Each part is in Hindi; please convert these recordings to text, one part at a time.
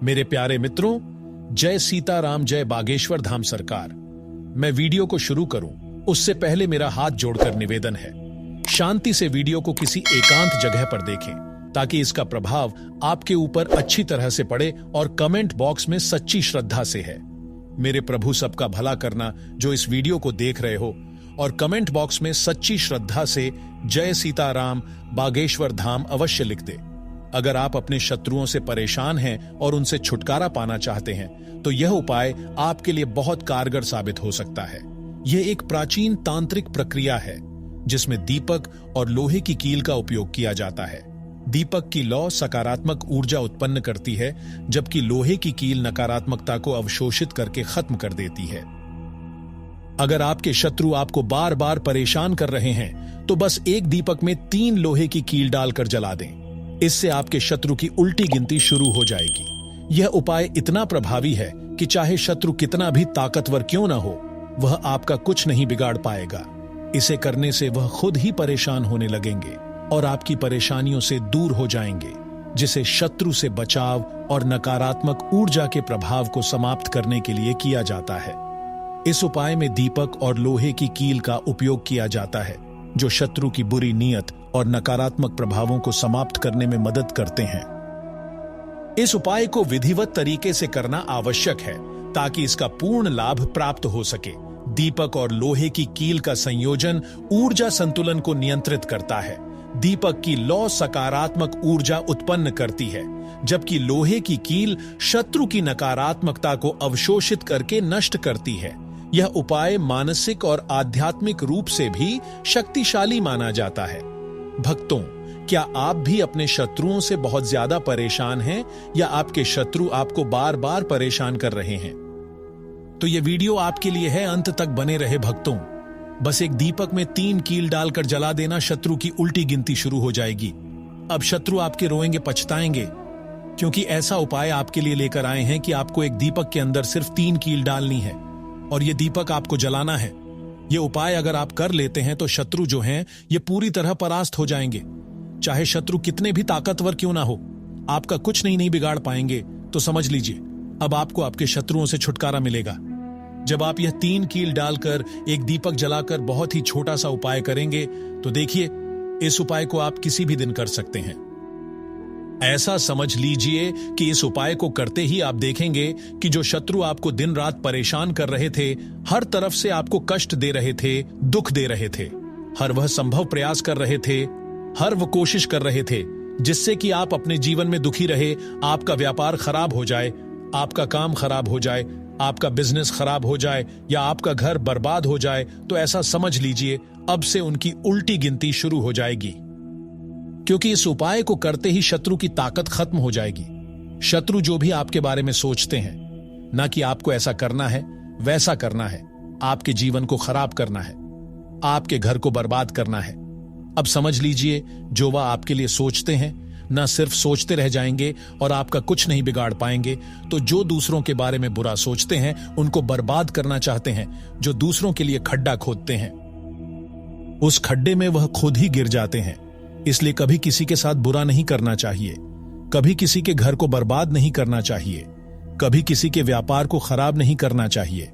मेरे प्यारे मित्रों, जय सीताराम, जय बागेश्वर धाम सरकार। मैं वीडियो को शुरू करूं उससे पहले मेरा हाथ जोड़कर निवेदन है, शांति से वीडियो को किसी एकांत जगह पर देखें ताकि इसका प्रभाव आपके ऊपर अच्छी तरह से पड़े और कमेंट बॉक्स में सच्ची श्रद्धा से है। मेरे प्रभु सबका भला करना जो इस वीडियो को देख रहे हो और कमेंट बॉक्स में सच्ची श्रद्धा से जय सीताराम बागेश्वर धाम अवश्य लिख दे। अगर आप अपने शत्रुओं से परेशान हैं और उनसे छुटकारा पाना चाहते हैं तो यह उपाय आपके लिए बहुत कारगर साबित हो सकता है। यह एक प्राचीन तांत्रिक प्रक्रिया है जिसमें दीपक और लोहे की कील का उपयोग किया जाता है। दीपक की लौ सकारात्मक ऊर्जा उत्पन्न करती है, जबकि लोहे की कील नकारात्मकता को अवशोषित करके खत्म कर देती है। अगर आपके शत्रु आपको बार बार परेशान कर रहे हैं तो बस एक दीपक में 3 लोहे की कील डालकर जला दें। इससे आपके शत्रु की उल्टी गिनती शुरू हो जाएगी। यह उपाय इतना प्रभावी है कि चाहे शत्रु कितना भी ताकतवर क्यों ना हो, वह आपका कुछ नहीं बिगाड़ पाएगा। इसे करने से वह खुद ही परेशान होने लगेंगे और आपकी परेशानियों से दूर हो जाएंगे, जिसे शत्रु से बचाव और नकारात्मक ऊर्जा के प्रभाव को समाप्त करने के लिए किया जाता है। इस उपाय में दीपक और लोहे की कील का उपयोग किया जाता है, जो शत्रु की बुरी नीयत और नकारात्मक प्रभावों को समाप्त करने में मदद करते हैं। इस उपाय को विधिवत तरीके से करना आवश्यक है ताकि इसका पूर्ण लाभ प्राप्त हो सके। दीपक और लोहे की कील का संयोजन ऊर्जा संतुलन को नियंत्रित करता है। दीपक की लौ सकारात्मक ऊर्जा उत्पन्न करती है, जबकि लोहे की कील शत्रु की नकारात्मकता को अवशोषित करके नष्ट करती है। यह उपाय मानसिक और आध्यात्मिक रूप से भी शक्तिशाली माना जाता है। भक्तों, क्या आप भी अपने शत्रुओं से बहुत ज्यादा परेशान हैं या आपके शत्रु आपको बार बार परेशान कर रहे हैं? तो यह वीडियो आपके लिए है, अंत तक बने रहे भक्तों। बस एक दीपक में 3 कील डालकर जला देना, शत्रु की उल्टी गिनती शुरू हो जाएगी। अब शत्रु आपके रोएंगे, पछताएंगे, क्योंकि ऐसा उपाय आपके लिए लेकर आए हैं कि आपको एक दीपक के अंदर सिर्फ 3 कील डालनी है और यह दीपक आपको जलाना है। यह उपाय अगर आप कर लेते हैं तो शत्रु जो हैं ये पूरी तरह परास्त हो जाएंगे। चाहे शत्रु कितने भी ताकतवर क्यों ना हो, आपका कुछ नहीं बिगाड़ पाएंगे। तो समझ लीजिए, अब आपको आपके शत्रुओं से छुटकारा मिलेगा। जब आप यह 3 कील डालकर एक दीपक जलाकर बहुत ही छोटा सा उपाय करेंगे तो देखिए, इस उपाय को आप किसी भी दिन कर सकते हैं। ऐसा समझ लीजिए कि इस उपाय को करते ही आप देखेंगे कि जो शत्रु आपको दिन रात परेशान कर रहे थे, हर तरफ से आपको कष्ट दे रहे थे, दुख दे रहे थे, हर वह संभव प्रयास कर रहे थे, हर वो कोशिश कर रहे थे जिससे कि आप अपने जीवन में दुखी रहे, आपका व्यापार खराब हो जाए, आपका काम खराब हो जाए, आपका बिजनेस खराब हो जाए या आपका घर बर्बाद हो जाए, तो ऐसा समझ लीजिए अब से उनकी उल्टी गिनती शुरू हो जाएगी। क्योंकि इस उपाय को करते ही शत्रु की ताकत खत्म हो जाएगी। शत्रु जो भी आपके बारे में सोचते हैं, ना कि आपको ऐसा करना है, वैसा करना है, आपके जीवन को खराब करना है, आपके घर को बर्बाद करना है, अब समझ लीजिए जो वह आपके लिए सोचते हैं ना सिर्फ सोचते रह जाएंगे और आपका कुछ नहीं बिगाड़ पाएंगे, तो जो दूसरों के बारे में बुरा सोचते हैं, उनको बर्बाद करना चाहते हैं, जो दूसरों के लिए खड्डा खोदते हैं, उस खड्डे में वह खुद ही गिर जाते हैं। इसलिए कभी किसी के साथ बुरा नहीं करना चाहिए, कभी किसी के घर को बर्बाद नहीं करना चाहिए, कभी किसी के व्यापार को खराब नहीं करना चाहिए।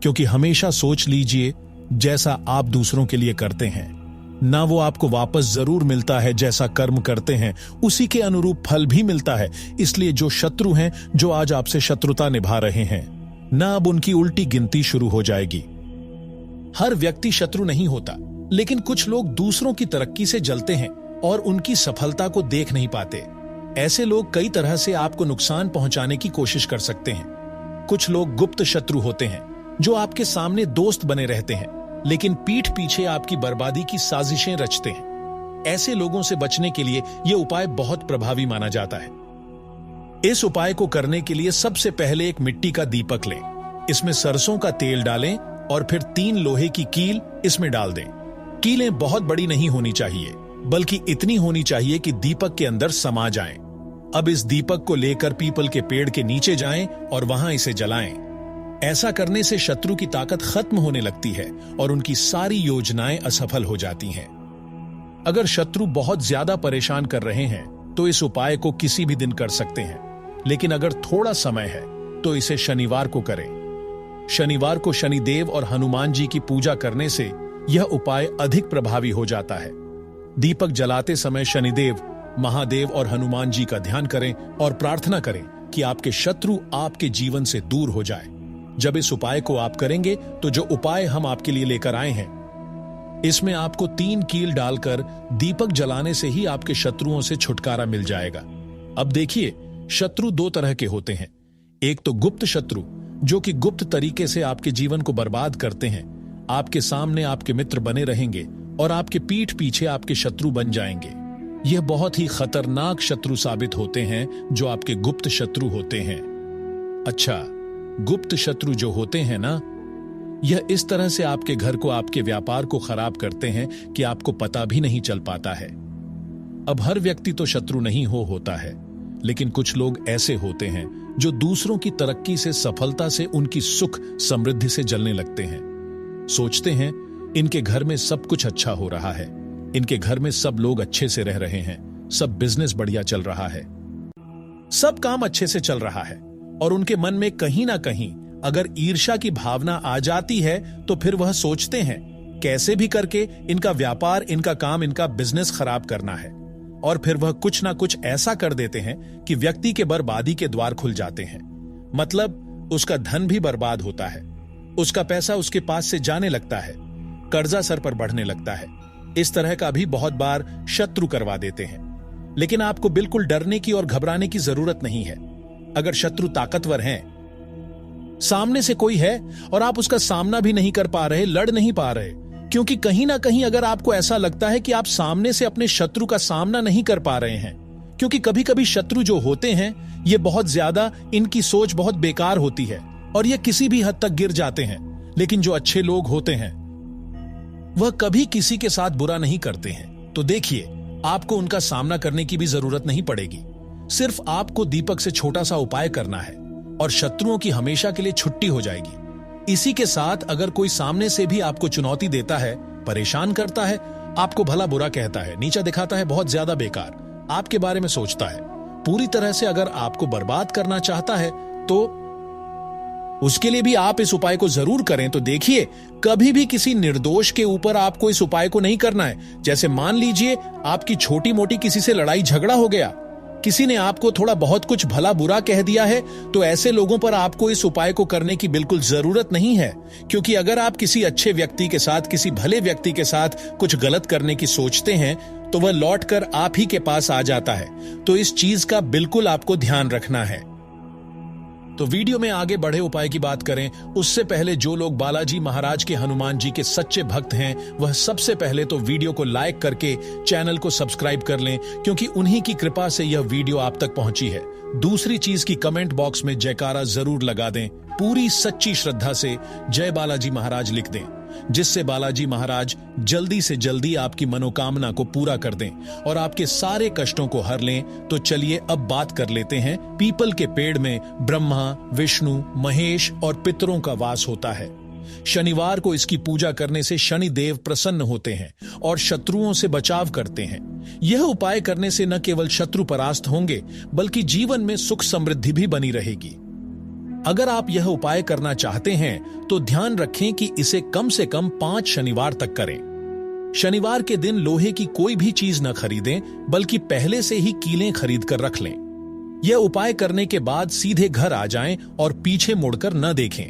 क्योंकि हमेशा सोच लीजिए, जैसा आप दूसरों के लिए करते हैं ना वो आपको वापस जरूर मिलता है। जैसा कर्म करते हैं उसी के अनुरूप फल भी मिलता है। इसलिए जो शत्रु हैं, जो आज आपसे शत्रुता निभा रहे हैं, ना अब उनकी उल्टी गिनती शुरू हो जाएगी। हर व्यक्ति शत्रु नहीं होता, लेकिन कुछ लोग दूसरों की तरक्की से जलते हैं और उनकी सफलता को देख नहीं पाते। ऐसे लोग कई तरह से आपको नुकसान पहुंचाने की कोशिश कर सकते हैं। कुछ लोग गुप्त शत्रु होते हैं जो आपके सामने दोस्त बने रहते हैं, लेकिन पीठ पीछे आपकी बर्बादी की साजिशें रचते हैं। ऐसे लोगों से बचने के लिए यह उपाय बहुत प्रभावी माना जाता है। इस उपाय को करने के लिए सबसे पहले एक मिट्टी का दीपक लें, इसमें सरसों का तेल डालें और फिर 3 लोहे की कील इसमें डाल दें। कीलें बहुत बड़ी नहीं होनी चाहिए, बल्कि इतनी होनी चाहिए कि दीपक के अंदर समा जाएं। अब इस दीपक को लेकर पीपल के पेड़ के नीचे जाएं और वहां इसे जलाएं। ऐसा करने से शत्रु की ताकत खत्म होने लगती है और उनकी सारी योजनाएं असफल हो जाती हैं। अगर शत्रु बहुत ज्यादा परेशान कर रहे हैं तो इस उपाय को किसी भी दिन कर सकते हैं। लेकिन अगर थोड़ा समय है तो इसे शनिवार को करें। शनिवार को शनिदेव और हनुमान जी की पूजा करने से यह उपाय अधिक प्रभावी हो जाता है। दीपक जलाते समय शनिदेव, महादेव और हनुमान जी का ध्यान करें और प्रार्थना करें कि आपके शत्रु आपके जीवन से दूर हो जाए। जब इस उपाय को आप करेंगे तो जो उपाय हम आपके लिए लेकर आए हैं, इसमें आपको 3 कील डालकर दीपक जलाने से ही आपके शत्रुओं से छुटकारा मिल जाएगा। अब देखिए, शत्रु 2 तरह के होते हैं। एक तो गुप्त शत्रु, जो कि गुप्त तरीके से आपके जीवन को बर्बाद करते हैं। आपके सामने आपके मित्र बने रहेंगे और आपके पीठ पीछे आपके शत्रु बन जाएंगे। यह बहुत ही खतरनाक शत्रु साबित होते हैं जो आपके गुप्त शत्रु होते हैं। अच्छा, गुप्त शत्रु जो होते हैं ना, यह इस तरह से आपके घर को, आपके व्यापार को खराब करते हैं कि आपको पता भी नहीं चल पाता है। अब हर व्यक्ति तो शत्रु नहीं होता है, लेकिन कुछ लोग ऐसे होते हैं जो दूसरों की तरक्की से, सफलता से, उनकी सुख समृद्धि से जलने लगते हैं। सोचते हैं इनके घर में सब कुछ अच्छा हो रहा है, इनके घर में सब लोग अच्छे से रह रहे हैं, सब बिजनेस बढ़िया चल रहा है, सब काम अच्छे से चल रहा है, और उनके मन में कहीं ना कहीं अगर ईर्ष्या की भावना आ जाती है तो फिर वह सोचते हैं कैसे भी करके इनका व्यापार, इनका काम, इनका बिजनेस खराब करना है, और फिर वह कुछ ना कुछ ऐसा कर देते हैं कि व्यक्ति के बर्बादी के द्वार खुल जाते हैं। मतलब उसका धन भी बर्बाद होता है, उसका पैसा उसके पास से जाने लगता है, कर्जा सर पर बढ़ने लगता है। इस तरह का भी बहुत बार शत्रु करवा देते हैं। लेकिन आपको बिल्कुल डरने की और घबराने की जरूरत नहीं है। अगर शत्रु ताकतवर हैं, सामने से कोई है और आप उसका सामना भी नहीं कर पा रहे, लड़ नहीं पा रहे, क्योंकि कहीं ना कहीं अगर आपको ऐसा लगता है कि आप सामने से अपने शत्रु का सामना नहीं कर पा रहे हैं, क्योंकि कभी कभी शत्रु जो होते हैं ये बहुत ज्यादा, इनकी सोच बहुत बेकार होती है और ये किसी भी हद तक गिर जाते हैं। लेकिन जो अच्छे लोग होते हैं वह कभी किसी के साथ बुरा नहीं करते हैं। तो देखिए, आपको उनका सामना करने की भी जरूरत नहीं पड़ेगी। सिर्फ आपको दीपक से छोटा सा उपाय करना है और शत्रुओं की हमेशा के लिए छुट्टी हो जाएगी। इसी के साथ अगर कोई सामने से भी आपको चुनौती देता है, परेशान करता है, आपको भला बुरा कहता है, नीचा दिखाता है, बहुत ज्यादा बेकार आपके बारे में सोचता है, पूरी तरह से अगर आपको बर्बाद करना चाहता है, तो उसके लिए भी आप इस उपाय को जरूर करें। तो देखिए, कभी भी किसी निर्दोष के ऊपर आपको इस उपाय को नहीं करना है। जैसे मान लीजिए आपकी छोटी मोटी किसी से लड़ाई झगड़ा हो गया, किसी ने आपको थोड़ा बहुत कुछ भला बुरा कह दिया है, तो ऐसे लोगों पर आपको इस उपाय को करने की बिल्कुल जरूरत नहीं है। क्योंकि अगर आप किसी अच्छे व्यक्ति के साथ, किसी भले व्यक्ति के साथ कुछ गलत करने की सोचते हैं, तो वह लौटकर आप ही के पास आ जाता है। तो इस चीज का बिल्कुल आपको ध्यान रखना है। तो वीडियो में आगे बढ़े उपाय की बात करें, उससे पहले जो लोग बालाजी महाराज के, हनुमान जी के सच्चे भक्त हैं, वह सबसे पहले तो वीडियो को लाइक करके चैनल को सब्सक्राइब कर लें, क्योंकि उन्हीं की कृपा से यह वीडियो आप तक पहुंची है। दूसरी चीज की कमेंट बॉक्स में जयकारा जरूर लगा दें, पूरी सच्ची श्रद्धा से जय बालाजी महाराज लिख दें, जिससे बालाजी महाराज जल्दी से जल्दी आपकी मनोकामना को पूरा कर दें और आपके सारे कष्टों को हर लें। तो चलिए अब बात कर लेते हैं। पीपल के पेड़ में ब्रह्मा, विष्णु, महेश और पितरों का वास होता है। शनिवार को इसकी पूजा करने से शनि देव प्रसन्न होते हैं और शत्रुओं से बचाव करते हैं। यह उपाय करने से न केवल शत्रु परास्त होंगे, बल्कि जीवन में सुख समृद्धि भी बनी रहेगी। अगर आप यह उपाय करना चाहते हैं तो ध्यान रखें कि इसे कम से कम 5 शनिवार तक करें। शनिवार के दिन लोहे की कोई भी चीज न खरीदें, बल्कि पहले से ही कीलें खरीद कर रख लें। यह उपाय करने के बाद सीधे घर आ जाएं और पीछे मुड़कर न देखें।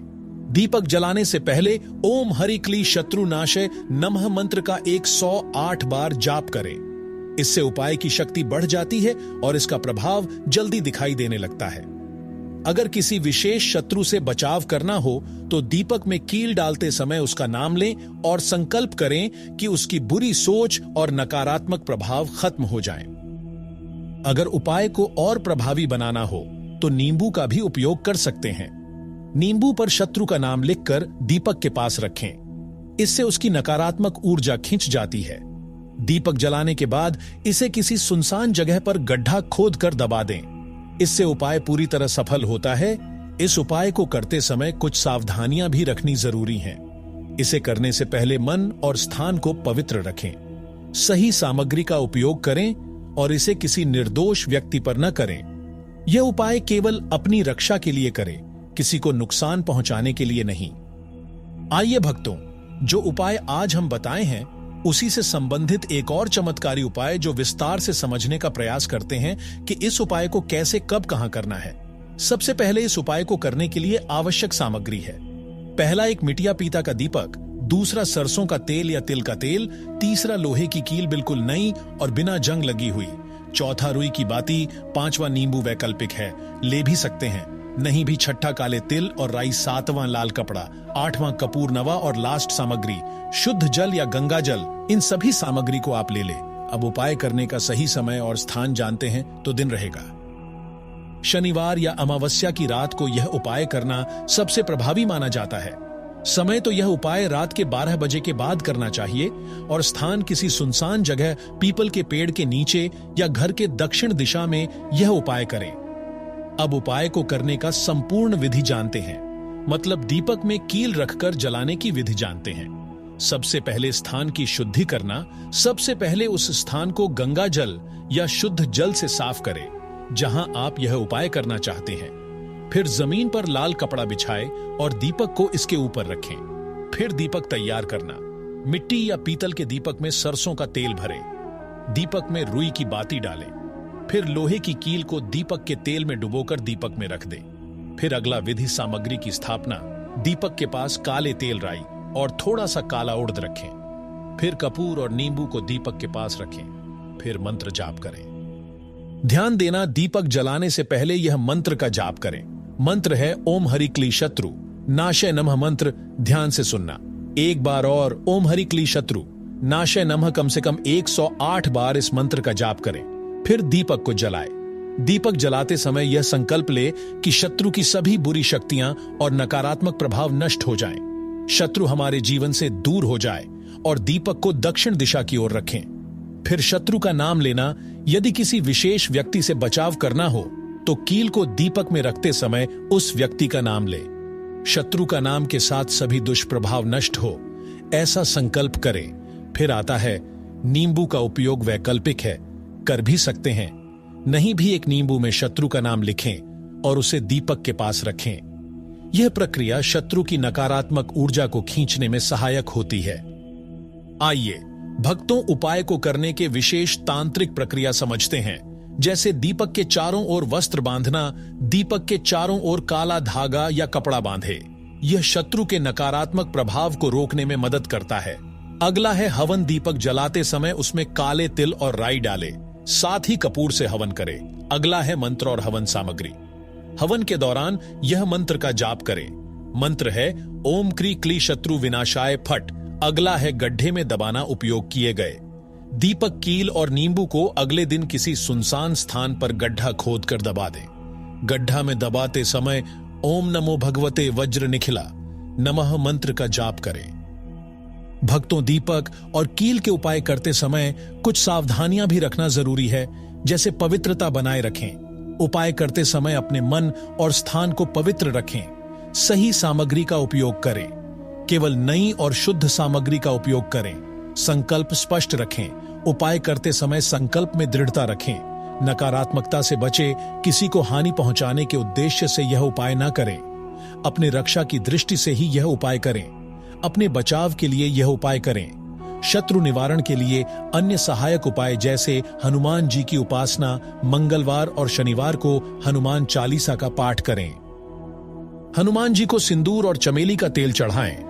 दीपक जलाने से पहले ओम हरि क्ली शत्रुनाशय नमः मंत्र का 108 बार जाप करें। इससे उपाय की शक्ति बढ़ जाती है और इसका प्रभाव जल्दी दिखाई देने लगता है। अगर किसी विशेष शत्रु से बचाव करना हो तो दीपक में कील डालते समय उसका नाम लें और संकल्प करें कि उसकी बुरी सोच और नकारात्मक प्रभाव खत्म हो जाएं। अगर उपाय को और प्रभावी बनाना हो तो नींबू का भी उपयोग कर सकते हैं। नींबू पर शत्रु का नाम लिखकर दीपक के पास रखें। इससे उसकी नकारात्मक ऊर्जा खिंच जाती है। दीपक जलाने के बाद इसे किसी सुनसान जगह पर गड्ढा खोदकर दबा दें। इससे उपाय पूरी तरह सफल होता है। इस उपाय को करते समय कुछ सावधानियां भी रखनी जरूरी हैं। इसे करने से पहले मन और स्थान को पवित्र रखें, सही सामग्री का उपयोग करें और इसे किसी निर्दोष व्यक्ति पर न करें। यह उपाय केवल अपनी रक्षा के लिए करें, किसी को नुकसान पहुंचाने के लिए नहीं। आइए भक्तों, जो उपाय आज हम बताए हैं उसी से संबंधित एक और चमत्कारी उपाय जो विस्तार से समझने का प्रयास करते हैं कि इस उपाय को कैसे कब कहां करना है। सबसे पहले इस उपाय को करने के लिए आवश्यक सामग्री है। पहला एक मिटिया पीता का दीपक, दूसरा सरसों का तेल या तिल का तेल, तीसरा लोहे की कील बिल्कुल नई और बिना जंग लगी हुई, चौथा रुई की बाती, पांचवा नींबू वैकल्पिक है, ले भी सकते हैं, नहीं भी छठा काले तिल और राई, सातवां लाल कपड़ा, आठवां कपूर नवा और लास्ट सामग्री शुद्ध जल या गंगा जल। इन सभी सामग्री को आप ले ले। अब उपाय करने का सही समय और स्थान जानते हैं तो दिन रहेगा शनिवार या अमावस्या की रात को यह उपाय करना सबसे प्रभावी माना जाता है। समय तो यह उपाय रात के 12 बजे के बाद करना चाहिए और स्थान किसी सुनसान जगह, पीपल के पेड़ के नीचे या घर के दक्षिण दिशा में यह उपाय करें। अब उपाय को करने का संपूर्ण विधि जानते हैं, मतलब दीपक में कील रखकर जलाने की विधि जानते हैं। सबसे पहले स्थान की शुद्धि करना। सबसे पहले उस स्थान को गंगा जल या शुद्ध जल से साफ करें जहां आप यह उपाय करना चाहते हैं। फिर जमीन पर लाल कपड़ा बिछाए और दीपक को इसके ऊपर रखें। फिर दीपक तैयार करना। मिट्टी या पीतल के दीपक में सरसों का तेल भरें। दीपक में रुई की बाती डालें। फिर लोहे की कील को दीपक के तेल में डुबोकर दीपक में रख दें। फिर अगला विधि सामग्री की स्थापना। दीपक के पास काले तेल, राई और थोड़ा सा काला उड़द रखें। फिर कपूर और नींबू को दीपक के पास रखें। फिर मंत्र जाप करें। ध्यान देना, दीपक जलाने से पहले यह मंत्र का जाप करें। मंत्र है ओम हरि क्ली शत्रु नाशय नमः। मंत्र ध्यान से सुनना। एक बार और ओम हरि क्ली शत्रु नाशय नमः कम से कम 108 बार इस मंत्र का जाप करें। फिर दीपक को जलाए। दीपक जलाते समय यह संकल्प ले कि शत्रु की सभी बुरी शक्तियां और नकारात्मक प्रभाव नष्ट हो जाएं, शत्रु हमारे जीवन से दूर हो जाए और दीपक को दक्षिण दिशा की ओर रखें। फिर शत्रु का नाम लेना। यदि किसी विशेष व्यक्ति से बचाव करना हो तो कील को दीपक में रखते समय उस व्यक्ति का नाम ले। शत्रु का नाम के साथ सभी दुष्प्रभाव नष्ट हो, ऐसा संकल्प करें। फिर आता है नींबू का उपयोग वैकल्पिक है, कर भी सकते हैं। नहीं भी एक नींबू में शत्रु का नाम लिखें और उसे दीपक के पास रखें। यह प्रक्रिया शत्रु की नकारात्मक ऊर्जा को खींचने में सहायक होती है। आइए भक्तों, उपाय को करने के विशेष तांत्रिक प्रक्रिया समझते हैं, जैसे दीपक के चारों ओर वस्त्र बांधना। दीपक के चारों ओर काला धागा या कपड़ा बांधे। यह शत्रु के नकारात्मक प्रभाव को रोकने में मदद करता है। अगला है हवन। दीपक जलाते समय उसमें काले तिल और राई डाले, साथ ही कपूर से हवन करें। अगला है मंत्र और हवन सामग्री। हवन के दौरान यह मंत्र का जाप करें। मंत्र है ओम क्री क्ली शत्रु विनाशाय फट। अगला है गड्ढे में दबाना उपयोग किए गए। दीपक, कील और नींबू को अगले दिन किसी सुनसान स्थान पर गड्ढा खोदकर दबा दें। गड्ढा में दबाते समय ओम नमो भगवते वज्र निखिला नमः मंत्र का जाप करें। भक्तों, दीपक और कील के उपाय करते समय कुछ सावधानियां भी रखना जरूरी है, जैसे पवित्रता बनाए रखें। उपाय करते समय अपने मन और स्थान को पवित्र रखें। सही सामग्री का उपयोग करें। केवल नई और शुद्ध सामग्री का उपयोग करें। संकल्प स्पष्ट रखें। उपाय करते समय संकल्प में दृढ़ता रखें। नकारात्मकता से बचे। किसी को हानि पहुंचाने के उद्देश्य से यह उपाय न करें। अपने रक्षा की दृष्टि से ही यह उपाय करें। अपने बचाव के लिए यह उपाय करें। शत्रु निवारण के लिए अन्य सहायक उपाय जैसे हनुमान जी की उपासना। मंगलवार और शनिवार को हनुमान चालीसा का पाठ करें। हनुमान जी को सिंदूर और चमेली का तेल चढ़ाएं।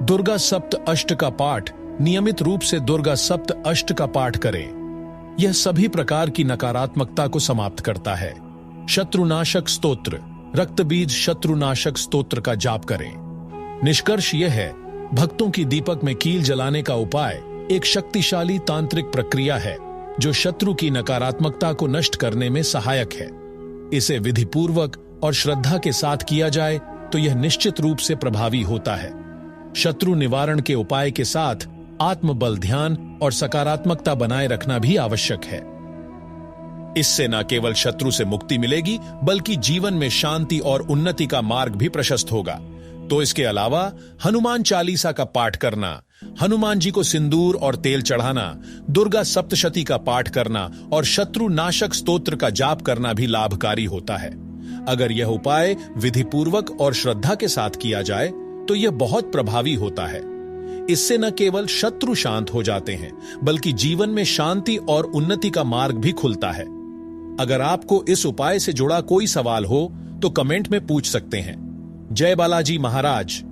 दुर्गा सप्त अष्ट का पाठ। नियमित रूप से दुर्गा सप्त अष्ट का पाठ करें। यह सभी प्रकार की नकारात्मकता को समाप्त करता है। शत्रुनाशक स्तोत्र, रक्तबीज शत्रुनाशक स्तोत्र का जाप करें। निष्कर्ष यह है, भक्तों की दीपक में कील जलाने का उपाय एक शक्तिशाली तांत्रिक प्रक्रिया है जो शत्रु की नकारात्मकता को नष्ट करने में सहायक है। इसे विधिपूर्वक और श्रद्धा के साथ किया जाए तो यह निश्चित रूप से प्रभावी होता है। शत्रु निवारण के उपाय के साथ आत्मबल, ध्यान और सकारात्मकता बनाए रखना भी आवश्यक है। इससे न केवल शत्रु से मुक्ति मिलेगी बल्कि जीवन में शांति और उन्नति का मार्ग भी प्रशस्त होगा। तो इसके अलावा हनुमान चालीसा का पाठ करना, हनुमान जी को सिंदूर और तेल चढ़ाना, दुर्गा सप्तशती का पाठ करना और शत्रु नाशक स्तोत्र का जाप करना भी लाभकारी होता है। अगर यह उपाय विधिपूर्वक और श्रद्धा के साथ किया जाए तो यह बहुत प्रभावी होता है। इससे न केवल शत्रु शांत हो जाते हैं, बल्कि जीवन में शांति और उन्नति का मार्ग भी खुलता है। अगर आपको इस उपाय से जुड़ा कोई सवाल हो तो कमेंट में पूछ सकते हैं। जय बालाजी महाराज।